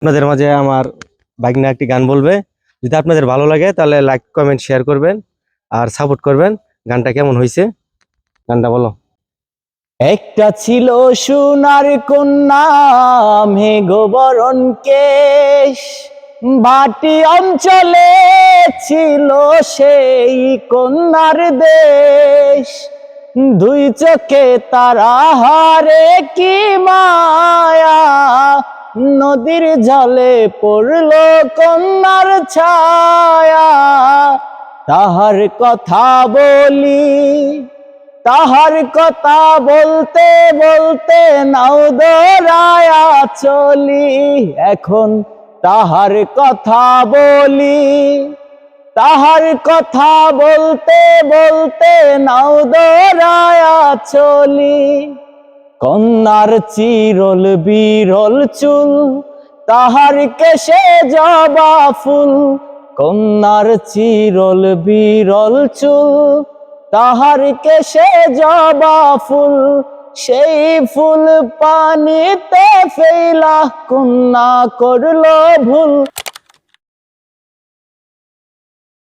আপনাদের মাঝে আমার ভাগনা একটি গান বলবে। যদি আপনাদের ভালো লাগে তাহলে লাইক কমেন্ট শেয়ার করবেন আর সাপোর্ট করবেন। গানটা কেমন হয়েছে, গানটা বলো। একটা ছিল সোনার কন্যা মেঘবরণ কেশ, বাটি অঞ্চলে ছিল সেই কন্যার দেশ। দুই চোখে তারা হারে কি মায়া, নদীর জলে পড়ল কন্যার ছায়া। তাহার কথা বলি, তাহার কথা বলতে বলতে নাও দৌড়ায়া চলি। এখন তাহার কথা বলি, তাহার কথা বলতে বলতে নাও দৌড়ায়া চলি। কন্যার চিরল বিরল চুল, তাহার কেশে জবা ফুল। কন্যার চিরল বিরল চুল, তাহার কেশে জবা ফুল। সেই ফুল পানিতে ফেলা কন্যা করল ভুল।